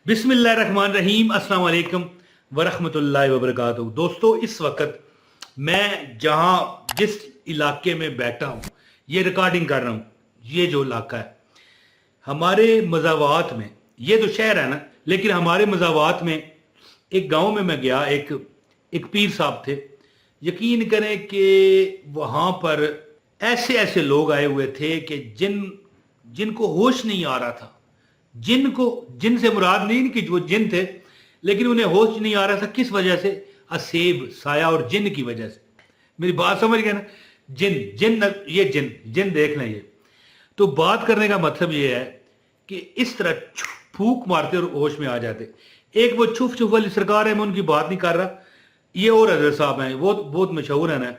बिस्मिल्लाहिर्रहमानिर्रहीम, अस्सलाम वालेकुम वरहमतुल्लाहि वबरकातुहू। दोस्तों, इस वक्त मैं जिस इलाके में बैठा हूँ, ये रिकॉर्डिंग कर रहा हूँ, ये जो इलाका है हमारे मज़ावात में, ये तो शहर है ना, लेकिन हमारे मज़ावात में एक गांव में मैं गया। एक पीर साहब थे। यकीन करें कि वहाँ पर ऐसे ऐसे लोग आए हुए थे कि जिनको होश नहीं आ रहा था। जिन से मुराद नहीं कि वो जिन थे, लेकिन उन्हें होश नहीं आ रहा था। किस वजह से? असेब, साया और जिन की वजह से। मेरी बात समझ गए ना? जिन देख लें। ये तो बात करने का मतलब ये है कि इस तरह फूक मारते और होश में आ जाते। एक वो छुफ वाली सरकार है, मैं उनकी बात नहीं कर रहा। ये और हजरत साहब हैं, वो बहुत मशहूर है ना,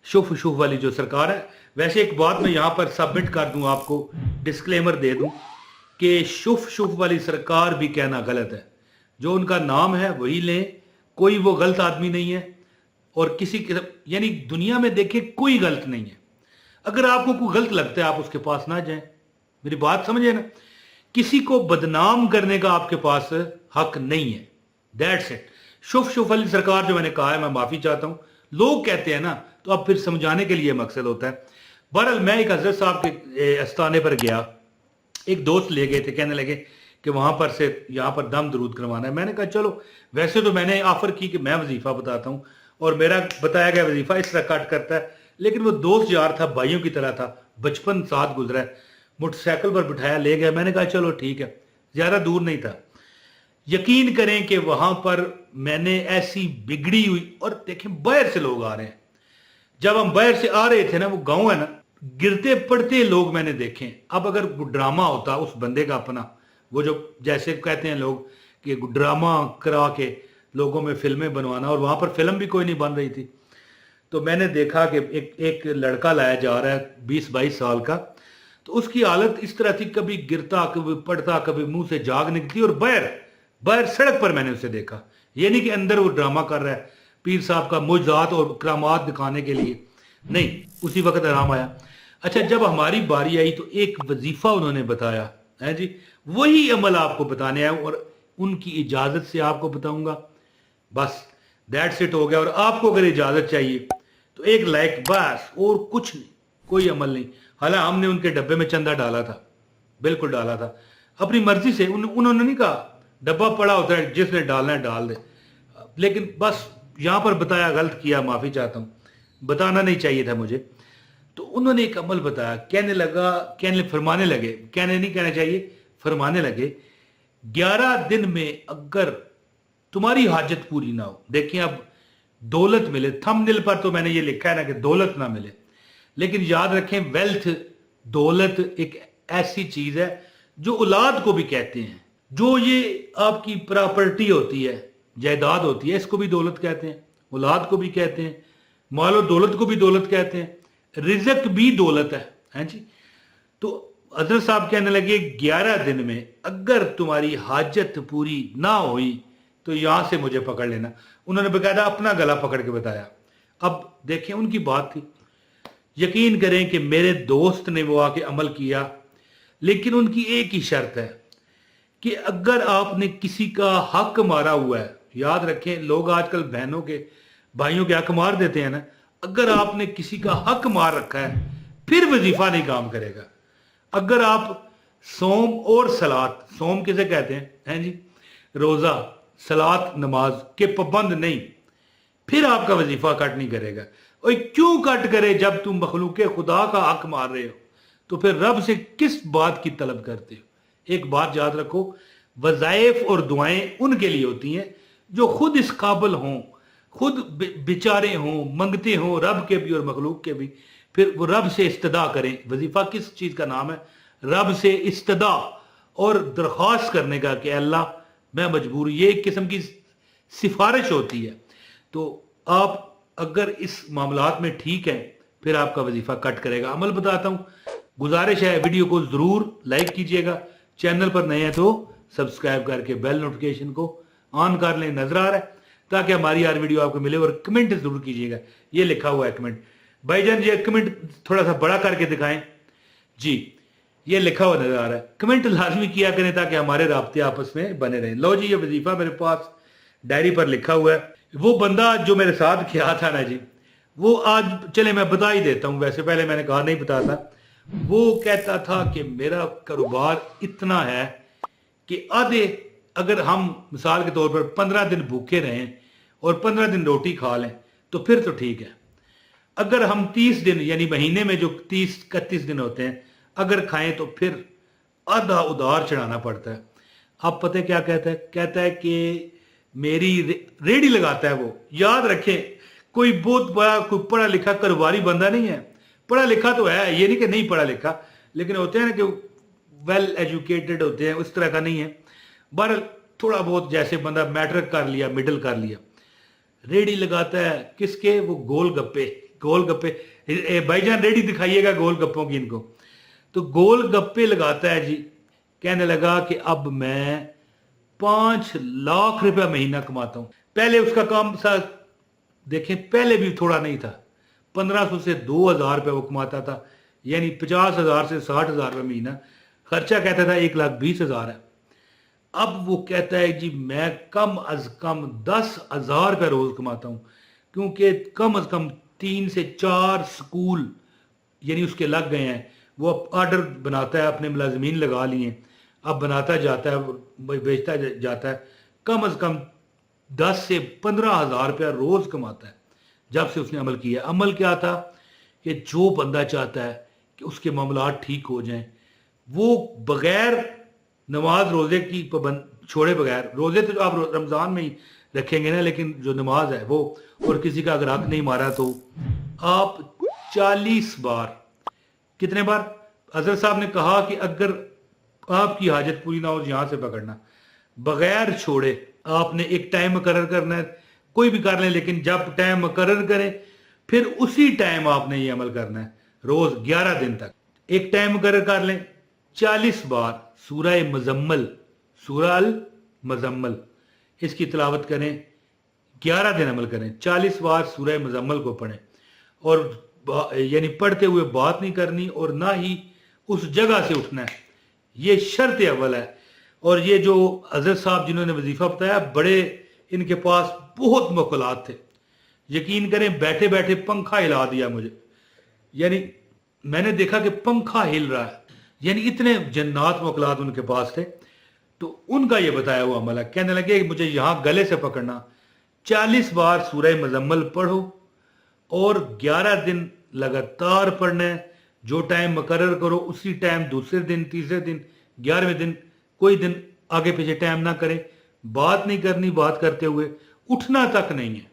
शुफ वाली जो सरकार है। वैसे एक बात मैं यहाँ पर सबमिट कर दूं, आपको डिस्क्लेमर दे दूं कि शुफ वाली सरकार भी कहना गलत है। जो उनका नाम है वही लें, कोई वो गलत आदमी नहीं है। और किसी यानी दुनिया में देखिए कोई गलत नहीं है। अगर आपको कोई गलत लगता है आप उसके पास ना जाएं। मेरी बात समझे ना? किसी को बदनाम करने का आपके पास हक नहीं है। That's it. शुफ वाली सरकार जो मैंने कहा है, मैं माफी चाहता हूं। लोग कहते हैं ना, तो अब फिर समझाने के लिए मकसद होता है। बहरहाल मैं एक हजरत साहब के आस्थाने पर गया। एक दोस्त ले गए थे, कहने लगे कि वहां पर से यहाँ पर दम दरूद करवाना है। मैंने कहा चलो। वैसे तो मैंने ऑफर की कि मैं वजीफा बताता हूँ और मेरा बताया गया वजीफा इस तरह कट करता है, लेकिन वो दोस्त यार था, भाइयों की तरह था, बचपन साथ गुजरा है। मोटरसाइकिल पर बिठाया, ले गया। मैंने कहा चलो ठीक है, ज्यादा दूर नहीं था। यकीन करें कि वहां पर मैंने ऐसी बिगड़ी हुई, और देखें बाहर से लोग आ रहे हैं। जब हम बाहर से आ रहे थे ना, वो गांव है ना, गिरते पड़ते लोग मैंने देखे। अब अगर ड्रामा होता उस बंदे का अपना, वो जो जैसे कहते हैं लोग कि ड्रामा करा के लोगों में फिल्में बनवाना, और वहां पर फिल्म भी कोई नहीं बन रही थी, तो मैंने देखा कि एक लड़का लाया जा रहा है 20-22 साल का। तो उसकी हालत इस तरह थी, कभी गिरता, कभी पड़ता, कभी मुंह से जाग निकलती। और बाहर सड़क पर मैंने उसे देखा। ये नहीं कि अंदर वो ड्रामा कर रहा है पीर साहब का मुजदात और करामात दिखाने के लिए, नहीं। उसी वक्त आराम आया। अच्छा, जब हमारी बारी आई तो एक वजीफा उन्होंने बताया है जी। वही अमल आपको बताने आया और उनकी इजाजत से आपको बताऊंगा। बस दैट्स इट, हो गया। और आपको अगर इजाजत चाहिए तो एक लाइक, बस, और कुछ नहीं, कोई अमल नहीं। हालांकि हमने उनके डब्बे में चंदा डाला था, बिल्कुल डाला था, अपनी मर्जी से। उन्होंने नहीं कहा डब्बा पड़ा होता है, जिसने डालना है डाल दे। लेकिन बस यहां पर बताया, गलत किया, माफी चाहता हूं, बताना नहीं चाहिए था मुझे। तो उन्होंने एक अमल बताया, फरमाने लगे, कहने नहीं कहना चाहिए, फरमाने लगे, 11 दिन में अगर तुम्हारी हाजत पूरी ना हो, देखिए अब दौलत मिले, थंबनेल पर तो मैंने ये लिखा है ना कि दौलत ना मिले, लेकिन याद रखें वेल्थ, दौलत एक ऐसी चीज है जो औलाद को भी कहते हैं। जो ये आपकी प्रॉपर्टी होती है, जायदाद होती है, इसको भी दौलत कहते हैं, औलाद को भी कहते हैं, मालो दौलत को भी दौलत कहते हैं, रिज़्क भी दौलत है जी। तो हजरत साहब कहने लगे 11 दिन में अगर तुम्हारी हाजत पूरी ना हुई तो यहां से मुझे पकड़ लेना। उन्होंने बकायदा अपना गला पकड़ के बताया। अब देखें, उनकी बात थी। यकीन करें कि मेरे दोस्त ने वो आके अमल किया, लेकिन उनकी एक ही शर्त है कि अगर आपने किसी का हक मारा हुआ है, याद रखें लोग आजकल बहनों के, भाइयों के हक मार देते हैं ना, अगर आपने किसी का हक मार रखा है फिर वजीफा नहीं काम करेगा। अगर आप सोम और सलात, सोम किसे कहते हैं जी, रोजा, सलात, नमाज के पाबंद नहीं, फिर आपका वजीफा कट नहीं करेगा। और क्यों कट करे? जब तुम मखलूक खुदा का हक मार रहे हो तो फिर रब से किस बात की तलब करते हो? एक बात याद रखो, वज़ाइफ और दुआएं उनके लिए होती हैं जो खुद इस काबिल हों, खुद बेचारे हों, मंगते हों, रब के भी और मखलूक के भी। फिर वो रब से इस्तदा करें। वजीफा किस चीज का नाम है? रब से इस्तदा और दरख्वास्त करने का कि अल्लाह मैं मजबूर। ये एक किस्म की सिफारिश होती है। तो आप अगर इस मामलात में ठीक है फिर आपका वजीफा कट करेगा। अमल बताता हूं, गुजारिश है वीडियो को जरूर लाइक कीजिएगा, चैनल पर नए हैं तो सब्सक्राइब करके बेल नोटिफिकेशन को ऑन कर लें, नजर आ रहा है, ताकि हमारी हर वीडियो आपको मिले। और कमेंट जरूर कीजिएगा, ये लिखा हुआ है कमेंट। भाईजान ये कमेंट थोड़ा सा बड़ा करके दिखाएं जी। ये लिखा हुआ नजर आ रहा है। कमेंट लाजमी किया करें ताकि हमारे राब्ते आपस में बने रहें। लो जी, ये वजीफा मेरे पास डायरी पर लिखा हुआ है। वो बंदा जो मेरे साथ किया था ना जी, वो आज चले मैं बता ही देता हूँ, वैसे पहले मैंने कहा नहीं बताता। वो कहता था कि मेरा कारोबार इतना है कि आधे, अगर हम मिसाल के तौर पर 15 दिन भूखे रहें और 15 दिन रोटी खा लें तो फिर तो ठीक है। अगर हम 30 दिन यानी महीने में जो 30-31 दिन होते हैं अगर खाएं तो फिर आधा उधार चढ़ाना पड़ता है। आप पता है क्या कहता है? कहता है कि मेरी रेडी लगाता है वो। याद रखें, कोई बहुत बड़ा कोई पढ़ा लिखा कारोबारी बंदा नहीं है। पढ़ा लिखा तो है, ये नहीं कि नहीं पढ़ा लिखा, लेकिन होते हैं ना कि वेल एजुकेटेड होते हैं, उस तरह का नहीं है। बहरहाल थोड़ा बहुत जैसे बंदा मैट्रिक कर लिया, मिडिल कर लिया, रेडी लगाता है किसके? वो गोल गप्पे। गोल गप्पे भाईजान रेडी दिखाइएगा गोल गप्पों की इनको। तो गोल गप्पे लगाता है जी। कहने लगा कि अब मैं 5 लाख रुपया महीना कमाता हूं। पहले उसका काम देखें, पहले भी थोड़ा नहीं था, 1500 से 2000 रुपये वो कमाता था, यानी 50,000 से 60,000 रुपये महीना। खर्चा कहता था 1,20,000 है। अब वो कहता है जी मैं कम अज कम 10,000 रुपये रोज कमाता हूं, क्योंकि कम अज कम 3 से 4 स्कूल यानी उसके लग गए हैं। वो ऑर्डर बनाता है, अपने मुलाजमीन लगा लिए, अब बनाता जाता है, बेचता जाता है। कम अज कम 10 से 15,000 रुपया रोज कमाता है जब से उसने अमल किया। अमल क्या था कि जो बंदा चाहता है कि उसके मामलात ठीक हो जाएं, वो बगैर नमाज रोजे की पाबंद छोड़े बगैर, रोजे तो आप रमज़ान में ही रखेंगे ना, लेकिन जो नमाज है वो, और किसी का अगर हक नहीं मारा तो आप 40 बार, कितने बार? हजरत साहब ने कहा कि अगर आपकी हाजत पूरी ना हो यहां से पकड़ना, बगैर छोड़े आपने एक टाइम मुकर्रर करना है, कोई भी कर लें, लेकिन जब टाइम मुकर्रर करें फिर उसी टाइम आपने ये अमल करना है, रोज 11 दिन तक। एक टाइम मुकर्रर कर लें, 40 बार सूरह मुजम्मल, सूरह अल मुजम्मल, इसकी तिलावत करें, 11 दिन अमल करें, 40 बार सूरह मुजम्मल को पढ़ें, और यानी पढ़ते हुए बात नहीं करनी और ना ही उस जगह से उठना है। ये शर्त अव्वल है। और ये जो हजरत साहब जिन्होंने वजीफा बताया, बड़े इनके पास बहुत मौकलात थे। यकीन करें, बैठे बैठे पंखा हिला दिया मुझे, यानी मैंने देखा कि पंखा हिल रहा है, यानी इतने जन्नात मौकलात उनके पास थे। तो उनका ये बताया हुआ अमल है। कहने लगे मुझे यहाँ गले से पकड़ना, 40 बार सूरह मुजम्मल पढ़ो और 11 दिन लगातार पढ़ना है। जो टाइम मुकर्रर करो उसी टाइम, दूसरे दिन, तीसरे दिन, 11वें दिन कोई दिन आगे पीछे टाइम ना करें। बात नहीं करनी, बात करते हुए उठना तक नहीं है,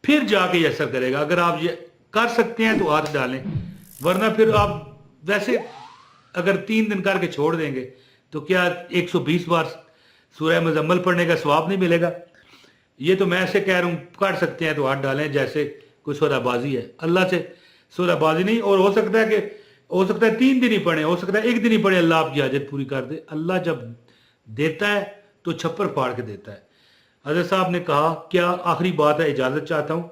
फिर जाके ये असर करेगा। अगर आप ये कर सकते हैं तो हाथ डालें, वरना फिर आप वैसे अगर 3 दिन करके छोड़ देंगे तो क्या 120 बार सूरह मुजम्मल पढ़ने का सवाब नहीं मिलेगा? ये तो मैं ऐसे कह रहा हूँ, कर सकते हैं तो हाथ डालें, जैसे कोई सौदाबाजी है। अल्लाह से सौदाबाजी नहीं। और हो सकता है 3 दिन ही पढ़े, हो सकता है 1 दिन ही पढ़े, अल्लाह आपकी हाजत पूरी कर दे। अल्लाह जब देता है तो छप्पर फाड़ के देता है। हज़रत साहब ने कहा, क्या आखिरी बात है, इजाज़त चाहता हूँ,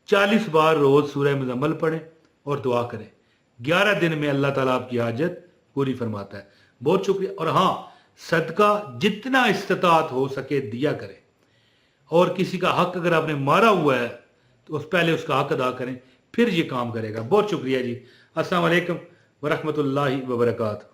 40 बार रोज़ सूरह मुजम्मल पढ़ें और दुआ करें, 11 दिन में अल्लाह ताला आपकी हाजत पूरी फरमाता है। बहुत शुक्रिया। और हाँ, सदका जितना इस्तिताअत हो सके दिया करें, और किसी का हक अगर आपने मारा हुआ है तो उस पहले उसका हक अदा करें, फिर ये काम करेगा। बहुत शुक्रिया जी। अस्सलाम वालेकुम वरहमतुल्लाहि वबरकातुहू।